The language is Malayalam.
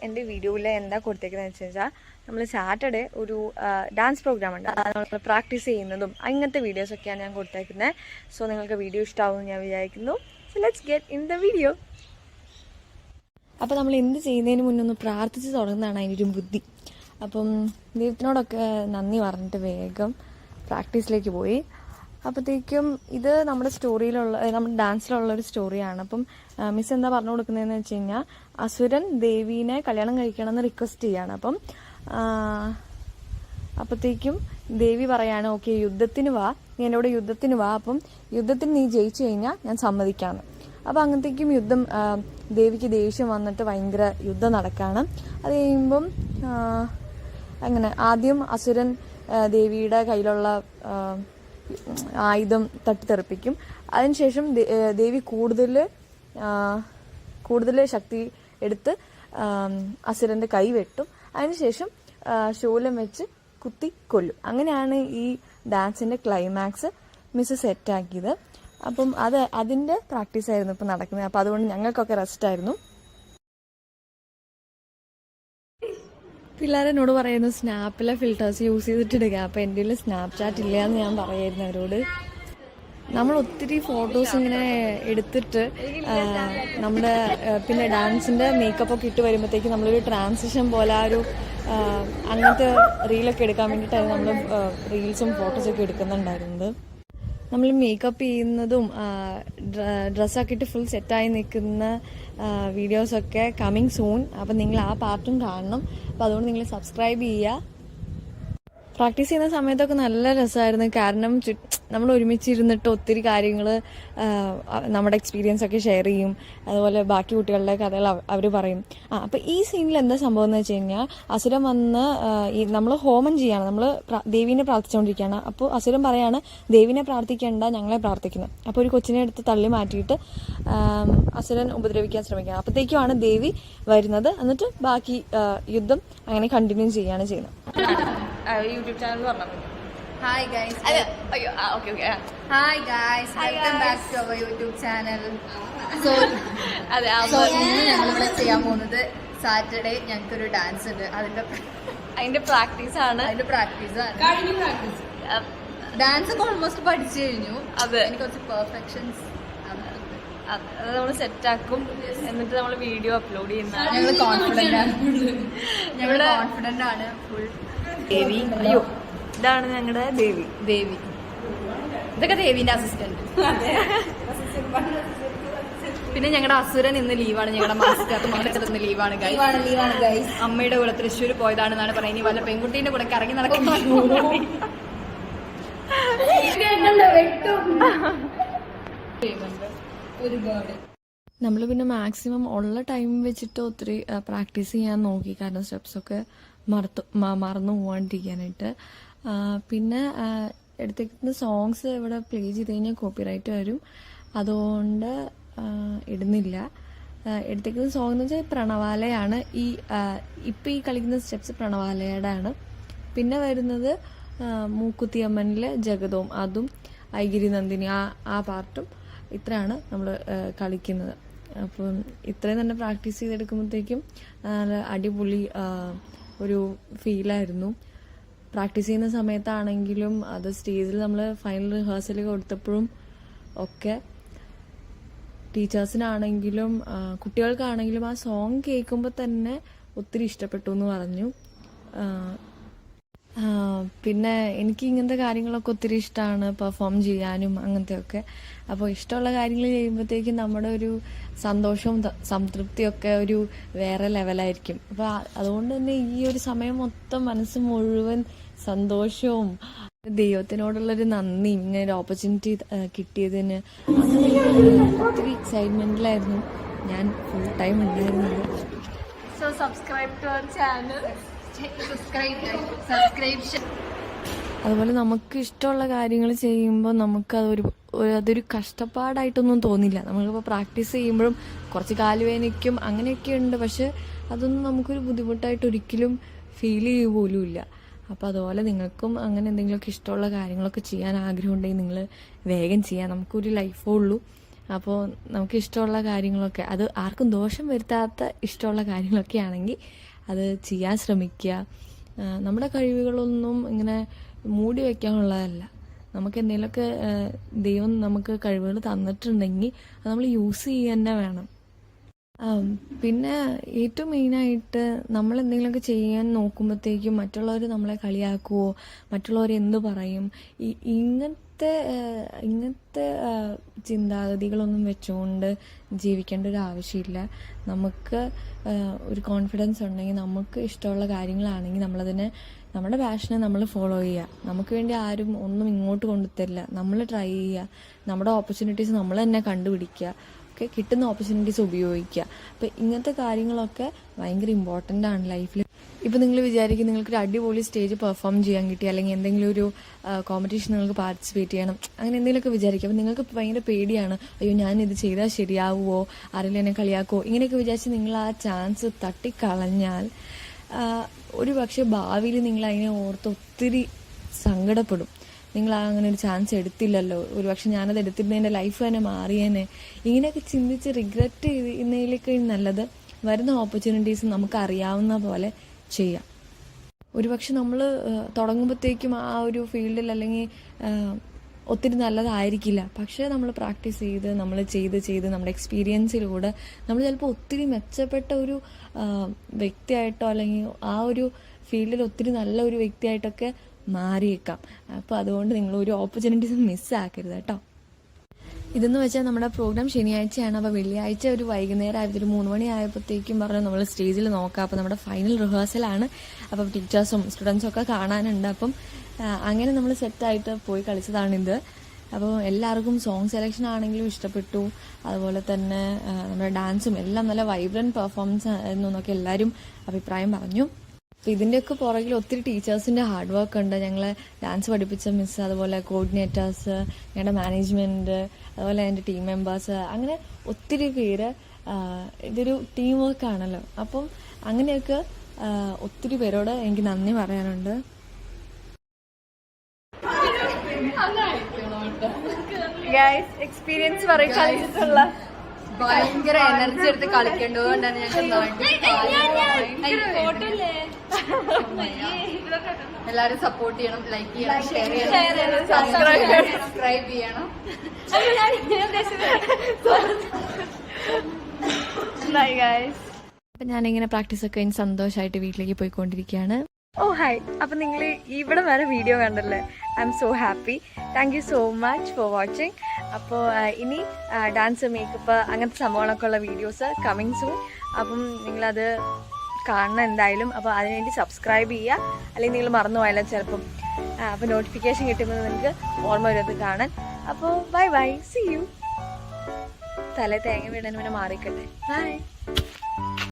എൻ്റെ വീഡിയോയിൽ എന്താ കൊടുത്തേക്കുന്നതെന്ന് വെച്ച് കഴിഞ്ഞാൽ നമ്മൾ സാറ്റർഡേ ഒരു ഡാൻസ് പ്രോഗ്രാം ഉണ്ട്, നമ്മൾ പ്രാക്ടീസ് ചെയ്യുന്നതും അങ്ങനത്തെ വീഡിയോസൊക്കെയാണ് ഞാൻ കൊടുത്തേക്കുന്നത്. സോ നിങ്ങൾക്ക് വീഡിയോ ഇഷ്ടമാവുമെന്ന് ഞാൻ വിചാരിക്കുന്നു. So let's get in the video. അപ്പോൾ നമ്മൾ എന്ത് ചെയ്യുന്നതിന് മുന്നേ ഒന്ന് പ്രാർത്ഥിച്ച് തുടങ്ങുന്നതാണ് അതിൻ്റെ ഒരു ബുദ്ധി. അപ്പം ദൈവത്തിനോടൊക്കെ നന്ദി പറഞ്ഞിട്ട് വേഗം പ്രാക്ടീസിലേക്ക് പോയി. അപ്പോഴത്തേക്കും ഇത് നമ്മുടെ സ്റ്റോറിയിലുള്ള, നമ്മുടെ ഡാൻസിലുള്ളൊരു സ്റ്റോറിയാണ്. അപ്പം മിസ് എന്താ പറഞ്ഞു കൊടുക്കുന്നതെന്ന് വെച്ച് കഴിഞ്ഞാൽ, അസുരൻ ദേവീനെ കല്യാണം കഴിക്കണമെന്ന് റിക്വസ്റ്റ് ചെയ്യാണ്. അപ്പോഴത്തേക്കും ദേവി പറയാണ്, ഓക്കെ യുദ്ധത്തിന് വാ, നീ എന്നോട് യുദ്ധത്തിന് വാ, അപ്പം യുദ്ധത്തിന് നീ ജയിച്ചു കഴിഞ്ഞാൽ ഞാൻ സമ്മതിക്കാമെന്ന്. അപ്പം അങ്ങനത്തേക്കും യുദ്ധം, ദേവിക്ക് ദേഷ്യം വന്നിട്ട് ഭയങ്കര യുദ്ധം നടക്കുകയാണ്. അത് കഴിയുമ്പം അങ്ങനെ ആദ്യം അസുരൻ ദേവിയുടെ കയ്യിലുള്ള ആയുധം തട്ടിത്തെറിപ്പിക്കും. അതിനുശേഷം ദേവി കൂടുതൽ ശക്തി എടുത്ത് അസുരന്റെ കൈ വെട്ടും. അതിനുശേഷം ശൂലം വെച്ച് കുത്തി കൊല്ലും. അങ്ങനെയാണ് ഈ ഡാൻസിന്റെ ക്ലൈമാക്സ് മിസ് സെറ്റാക്കിയത്. അപ്പം അതിന്റെ പ്രാക്ടീസ് ആയിരുന്നു ഇപ്പം നടക്കുന്നത്. അപ്പം അതുകൊണ്ട് ഞങ്ങൾക്കൊക്കെ റെസ്റ്റ് ആയിരുന്നു. പിള്ളേരെന്നോട് പറയുന്നു സ്നാപ്പിലെ ഫിൽറ്റേഴ്സ് യൂസ് ചെയ്തിട്ടിടുക. അപ്പം എൻ്റെ കയ്യിൽ സ്നാപ്ചാറ്റ് ഇല്ല എന്ന് ഞാൻ പറയായിരുന്നു അവരോട്. നമ്മൾ ഒത്തിരി ഫോട്ടോസ് ഇങ്ങനെ എടുത്തിട്ട് നമ്മുടെ പിന്നെ ഡാൻസിൻ്റെ മേക്കപ്പൊക്കെ ഇട്ട് വരുമ്പോഴത്തേക്ക് നമ്മളൊരു ട്രാൻസിഷൻ പോലെ ആ ഒരു അങ്ങനത്തെ റീലൊക്കെ എടുക്കാൻ വേണ്ടിയിട്ടായിരുന്നു നമ്മൾ റീൽസും ഫോട്ടോസൊക്കെ എടുക്കുന്നുണ്ടായിരുന്നത്. നമ്മൾ മേക്കപ്പ് ചെയ്യുന്നതും ഡ്രസ്സൊക്കെ ഇട്ട് ഫുൾ സെറ്റായി നിൽക്കുന്ന വീഡിയോസൊക്കെ കമ്മിങ് സൂൺ. അപ്പം നിങ്ങൾ ആ പാർട്ടും കാണണം. അപ്പം അതുകൊണ്ട് നിങ്ങൾ സബ്സ്ക്രൈബ് ചെയ്യുക. പ്രാക്ടീസ് ചെയ്യുന്ന സമയത്തൊക്കെ നല്ല രസമായിരുന്നു. കാരണം നമ്മൾ ഒരുമിച്ചിരുന്നിട്ട് ഒത്തിരി കാര്യങ്ങൾ നമ്മുടെ എക്സ്പീരിയൻസ് ഒക്കെ ഷെയർ ചെയ്യും. അതുപോലെ ബാക്കി കുട്ടികളുടെ കഥകൾ അവർ പറയും. അപ്പോൾ ഈ സീനിൽ എന്താ സംഭവം എന്ന് വെച്ച് കഴിഞ്ഞാൽ, അസുരൻ വന്ന് നമ്മൾ ഹോമം ചെയ്യാണ്, നമ്മൾ ദേവീനെ പ്രാർത്ഥിച്ചുകൊണ്ടിരിക്കുകയാണ്. അപ്പോൾ അസുരൻ പറയാണ്, ദേവീനെ പ്രാർത്ഥിക്കേണ്ട, ഞങ്ങളെ പ്രാർത്ഥിക്കുന്നത്. അപ്പോൾ ഒരു കൊച്ചിനെ എടുത്ത് തള്ളി മാറ്റിയിട്ട് അസുരൻ ഉപദ്രവിക്കാൻ ശ്രമിക്കുകയാണ്. അപ്പോഴത്തേക്കുമാണ് ദേവി വരുന്നത്. എന്നിട്ട് ബാക്കി യുദ്ധം അങ്ങനെ കണ്ടിന്യൂ ചെയ്യാണ് ചെയ്യുന്നത്. യൂട്യൂബ് ചാനൽ പറഞ്ഞത് Hi guys. Hi guys. Welcome back to our YouTube channel. So ഇന്ന് ഞങ്ങളിവിടെ ചെയ്യാൻ പോകുന്നത് സാറ്റർഡേ ഞങ്ങൾക്കൊരു ഡാൻസ് ഉണ്ട്. അതിന്റെ പ്രാക്ടീസ് ആണ്. ഡാൻസ് ഒക്കെ ഓൾമോസ്റ്റ് പഠിച്ചു കഴിഞ്ഞു. എനിക്ക് കുറച്ച് പെർഫെക്ഷൻസ് അത് നമ്മൾ സെറ്റാക്കും. എന്നിട്ട് നമ്മൾ വീഡിയോ അപ്ലോഡ് ചെയ്യുന്നതാണ്. ഞങ്ങൾ കോൺഫിഡന്റ് ആണ് ഫുൾ. ദേവി, അയ്യോ ഇതാണ് ഞങ്ങളുടെ ദേവി. ഇതൊക്കെ ദേവിന്റെ അസിസ്റ്റന്റ്. പിന്നെ ഞങ്ങളുടെ അസുരൻ ഇന്ന് ലീവാണ്. ഞങ്ങളുടെ മാസ്റ്റർ ഇന്ന് ലീവാണ് ഗൈസ്. അമ്മയുടെ കൂടെ തൃശ്ശൂർ പോയതാണെന്നാണ് പറയുന്നത്. ഇനി വല്ല പെൺകുട്ടീന്റെ കൂടെ കറങ്ങി നടക്കുന്നു. നമ്മൾ പിന്നെ മാക്സിമം ഉള്ള ടൈം വെച്ചിട്ട് ഒത്തിരി പ്രാക്ടീസ് ചെയ്യാൻ നോക്കി. കാരണം സ്റ്റെപ്സൊക്കെ മറന്നു പോകാണ്ടിരിക്കാനായിട്ട്. പിന്നെ എടുത്തേക്കുന്ന സോങ്സ് ഇവിടെ പ്ലേ ചെയ്ത് കഴിഞ്ഞാൽ കോപ്പിറൈറ്റ് വരും. അതുകൊണ്ട് ഇടുന്നില്ല. എടുത്തേക്കുന്ന സോങ് എന്ന് വെച്ചാൽ പ്രണവാലയാണ്. ഇപ്പം ഈ കളിക്കുന്ന സ്റ്റെപ്സ് പ്രണവാലയുടെ ആണ്. പിന്നെ വരുന്നത് മൂക്കുത്തിയമ്മനിലെ ജഗതവും, അതും ഐഗിരി നന്ദിനി ആ പാർട്ടും. ഇത്രയാണ് നമ്മൾ കളിക്കുന്നത്. അപ്പം ഇത്രയും തന്നെ പ്രാക്ടീസ് ചെയ്തെടുക്കുമ്പോഴത്തേക്കും നല്ല അടിപൊളി ഒരു ഫീലായിരുന്നു. പ്രാക്ടീസ് ചെയ്യുന്ന സമയത്താണെങ്കിലും അത് സ്റ്റേജിൽ നമ്മൾ ഫൈനൽ റിഹേഴ്സൽ കൊടുത്തപ്പോഴും ഒക്കെ ടീച്ചേഴ്സിനാണെങ്കിലും കുട്ടികൾക്കാണെങ്കിലും ആ സോങ് കേൾക്കുമ്പോൾ തന്നെ ഒത്തിരി ഇഷ്ടപ്പെട്ടു എന്ന് പറഞ്ഞു. പിന്നെ എനിക്ക് ഇങ്ങനത്തെ കാര്യങ്ങളൊക്കെ ഒത്തിരി ഇഷ്ടമാണ്, പെർഫോം ചെയ്യാനും അങ്ങനത്തെയൊക്കെ. അപ്പോൾ ഇഷ്ടമുള്ള കാര്യങ്ങൾ ചെയ്യുമ്പോഴത്തേക്കും നമ്മുടെ ഒരു സന്തോഷവും സംതൃപ്തിയൊക്കെ ഒരു വേറെ ലെവലായിരിക്കും. അപ്പോൾ അതുകൊണ്ട് തന്നെ ഈ ഒരു സമയം മൊത്തം മനസ്സ് മുഴുവൻ സന്തോഷവും ദൈവത്തിനോടുള്ളൊരു നന്ദിയും ഇങ്ങനെ ഒരു ഓപ്പർച്യൂണിറ്റി കിട്ടിയതിന് ഒത്തിരി എക്സൈറ്റ്മെന്റിലായിരുന്നു ഞാൻ ഫുൾ ടൈം ഉണ്ടായിരുന്നത്. So subscribe to our channel. അതുപോലെ നമുക്ക് ഇഷ്ടമുള്ള കാര്യങ്ങൾ ചെയ്യുമ്പോൾ നമുക്ക് അതൊരു കഷ്ടപ്പാടായിട്ടൊന്നും തോന്നില്ല. നമ്മളിപ്പോൾ പ്രാക്ടീസ് ചെയ്യുമ്പോഴും കുറച്ച് കാലുവേദനയ്ക്കും അങ്ങനെയൊക്കെ ഉണ്ട്. പക്ഷെ അതൊന്നും നമുക്കൊരു ബുദ്ധിമുട്ടായിട്ട് ഒരിക്കലും ഫീൽ ചെയ്യുക പോലും ഇല്ല. അപ്പോൾ അതുപോലെ നിങ്ങൾക്കും അങ്ങനെ എന്തെങ്കിലുമൊക്കെ ഇഷ്ടമുള്ള കാര്യങ്ങളൊക്കെ ചെയ്യാൻ ആഗ്രഹമുണ്ടെങ്കിൽ നിങ്ങൾ വേഗം ചെയ്യാം. നമുക്കൊരു ലൈഫേ ഉള്ളൂ. അപ്പോൾ നമുക്ക് ഇഷ്ടമുള്ള കാര്യങ്ങളൊക്കെ, അത് ആർക്കും ദോഷം വരുത്താത്ത ഇഷ്ടമുള്ള കാര്യങ്ങളൊക്കെ ആണെങ്കിൽ അത് ചെയ്യാൻ ശ്രമിക്കുക. നമ്മുടെ കഴിവുകളൊന്നും ഇങ്ങനെ മൂടി വയ്ക്കാനുള്ളതല്ല. നമുക്ക് എന്തെങ്കിലുമൊക്കെ ദൈവം നമുക്ക് കഴിവുകൾ തന്നിട്ടുണ്ടെങ്കിൽ അത് നമ്മൾ യൂസ് ചെയ്യുക തന്നെ വേണം. പിന്നെ ഏറ്റവും മെയിനായിട്ട് നമ്മൾ എന്തെങ്കിലുമൊക്കെ ചെയ്യാൻ നോക്കുമ്പോഴത്തേക്കും മറ്റുള്ളവർ നമ്മളെ കളിയാക്കുമോ, മറ്റുള്ളവർ എന്ത് പറയും, ഇങ്ങനത്തെ ചിന്താഗതികളൊന്നും വെച്ചുകൊണ്ട് ജീവിക്കേണ്ട ഒരു ആവശ്യമില്ല. നമുക്ക് ഒരു കോൺഫിഡൻസ് ഉണ്ടെങ്കിൽ, നമുക്ക് ഇഷ്ടമുള്ള കാര്യങ്ങളാണെങ്കിൽ നമ്മളതിനെ, നമ്മുടെ പാഷനെ നമ്മൾ ഫോളോ ചെയ്യുക. നമുക്ക് വേണ്ടി ആരും ഒന്നും ഇങ്ങോട്ട് കൊണ്ടുതരില്ല. നമ്മൾ ട്രൈ ചെയ്യുക, നമ്മുടെ ഓപ്പർച്യൂണിറ്റീസ് നമ്മൾ തന്നെ കണ്ടുപിടിക്കുക, കിട്ടുന്ന ഓപ്പർച്യൂണിറ്റീസ് ഉപയോഗിക്കുക. അപ്പോൾ ഇങ്ങനത്തെ കാര്യങ്ങളൊക്കെ ഭയങ്കര ഇമ്പോർട്ടൻ്റ് ആണ് ലൈഫിൽ. ഇപ്പോൾ നിങ്ങൾ വിചാരിക്കും നിങ്ങൾക്കൊരു അടിപൊളി സ്റ്റേജ് പെർഫോം ചെയ്യാൻ കിട്ടി, അല്ലെങ്കിൽ എന്തെങ്കിലും ഒരു കോമ്പറ്റീഷൻ നിങ്ങൾക്ക് പാർട്ടിസിപ്പേറ്റ് ചെയ്യണം, അങ്ങനെ എന്തെങ്കിലുമൊക്കെ വിചാരിക്കും. അപ്പോൾ നിങ്ങൾക്ക് ഭയങ്കര പേടിയാണ്, അയ്യോ ഞാനിത് ചെയ്താൽ ശരിയാവുമോ, ആരെങ്കിലും എന്നെ കളിയാക്കുമോ, ഇങ്ങനെയൊക്കെ വിചാരിച്ച് നിങ്ങൾ ആ ചാൻസ് തട്ടിക്കളഞ്ഞാൽ ഒരു പക്ഷേ ഭാവിയിൽ നിങ്ങൾ അതിനെ ഓർത്ത് ഒത്തിരി സങ്കടപ്പെടും. നിങ്ങൾ അങ്ങനെ ഒരു ചാൻസ് എടുത്തില്ലല്ലോ, ഒരു പക്ഷെ ഞാനത് എടുത്തിരുന്ന എൻ്റെ ലൈഫ് തന്നെ മാറിയേനെ, ഇങ്ങനെയൊക്കെ ചിന്തിച്ച് റിഗ്രറ്റ് ചെയ്യുന്നതിലേക്ക് നല്ലത് വരുന്ന ഓപ്പർച്യൂണിറ്റീസ് നമുക്ക് അറിയാവുന്ന പോലെ ചെയ്യാം. ഒരുപക്ഷെ നമ്മൾ തുടങ്ങുമ്പോഴത്തേക്കും ആ ഒരു ഫീൽഡിൽ അല്ലെങ്കിൽ ഒത്തിരി നല്ലതായിരിക്കില്ല, പക്ഷേ നമ്മൾ പ്രാക്ടീസ് ചെയ്ത് നമ്മൾ ചെയ്ത് നമ്മുടെ എക്സ്പീരിയൻസിലൂടെ നമ്മൾ ചിലപ്പോൾ ഒത്തിരി മെച്ചപ്പെട്ട ഒരു വ്യക്തിയായിട്ടോ അല്ലെങ്കിൽ ആ ഒരു ഫീൽഡിൽ ഒത്തിരി നല്ല ഒരു വ്യക്തിയായിട്ടൊക്കെ മാറിയേക്കാം. അപ്പോൾ അതുകൊണ്ട് നിങ്ങൾ ഒരു ഓപ്പർച്യൂണിറ്റീസ് മിസ്സാക്കരുത് കേട്ടോ. ഇതെന്ന് വെച്ചാൽ നമ്മുടെ പ്രോഗ്രാം ശനിയാഴ്ചയാണ്. അപ്പോൾ വെള്ളിയാഴ്ച ഒരു വൈകുന്നേരം ആയത് ഒരു 3 മണി ആയപ്പോഴത്തേക്കും പറഞ്ഞു നമ്മൾ സ്റ്റേജിൽ നോക്കാം. അപ്പോൾ നമ്മുടെ ഫൈനൽ റിഹേഴ്സലാണ്. അപ്പം ടീച്ചേഴ്സും സ്റ്റുഡൻസും ഒക്കെ കാണാനുണ്ട്. അപ്പം അങ്ങനെ നമ്മൾ സെറ്റായിട്ട് പോയി കളിച്ചതാണിത്. അപ്പോൾ എല്ലാവർക്കും സോങ് സെലക്ഷൻ ആണെങ്കിലും ഇഷ്ടപ്പെട്ടു, അതുപോലെ തന്നെ നമ്മുടെ ഡാൻസും എല്ലാം നല്ല വൈബ്രൻറ്റ് പെർഫോമൻസ് എന്നൊക്കെ എല്ലാവരും അഭിപ്രായം പറഞ്ഞു. അപ്പോൾ ഇതിൻ്റെയൊക്കെ പുറകിൽ ഒത്തിരി ടീച്ചേഴ്സിൻ്റെ ഹാർഡ് വർക്ക് ഉണ്ട്. ഞങ്ങളെ ഡാൻസ് പഠിപ്പിച്ച മിസ്, അതുപോലെ കോർഡിനേറ്റേഴ്സ്, ഞങ്ങളുടെ മാനേജ്മെൻറ്റ്, അതുപോലെ എൻ്റെ ടീം മെമ്പേഴ്സ്, അങ്ങനെ ഒത്തിരി പേര്. ഇതൊരു ടീം വർക്കാണല്ലോ. അപ്പം അങ്ങനെയൊക്കെ ഒത്തിരി പേരോട് എനിക്ക് നന്ദി പറയാനുണ്ട്. എക്സ്പീരിയൻസ് കളിച്ചിട്ടുള്ള ഭയങ്കര എനർജി എടുത്ത് കളിക്കേണ്ടതുകൊണ്ടാണ് എല്ലാരും സപ്പോർട്ട് ചെയ്യണം, ലൈക്ക് ചെയ്യണം, ഷെയർ ചെയ്യണം, സബ്സ്ക്രൈബ് ചെയ്യണം. അപ്പം ഞാനിങ്ങനെ പ്രാക്ടീസൊക്കെ കഴിഞ്ഞ് സന്തോഷമായിട്ട് വീട്ടിലേക്ക് പോയിക്കൊണ്ടിരിക്കുകയാണ്. ഓ ഹായ്, അപ്പം നിങ്ങൾ ഇവിടെ വരെ വീഡിയോ കണ്ടല്ലേ, I M so happy. Thank you so much for watching. അപ്പോൾ ഇനി ഡാൻസ്, മേക്കപ്പ്, അങ്ങനത്തെ സംഭവങ്ങളൊക്കെ ഉള്ള വീഡിയോസ് കമ്മിങ് സൂൺ. അപ്പം നിങ്ങളത് കാണണം എന്തായാലും. അപ്പോൾ അതിനുവേണ്ടി സബ്സ്ക്രൈബ് ചെയ്യുക, അല്ലെങ്കിൽ നിങ്ങൾ മറന്നു പോയാലും ചിലപ്പം. അപ്പോൾ നോട്ടിഫിക്കേഷൻ കിട്ടുമ്പോൾ നിങ്ങൾക്ക് ഓർമ്മ വരുന്നത് കാണാൻ. അപ്പോൾ ബൈ ബൈ, സീ യു. തലേ തേങ്ങ വീടാൻ പിന്നെ മാറിക്കട്ടെ. ബൈ.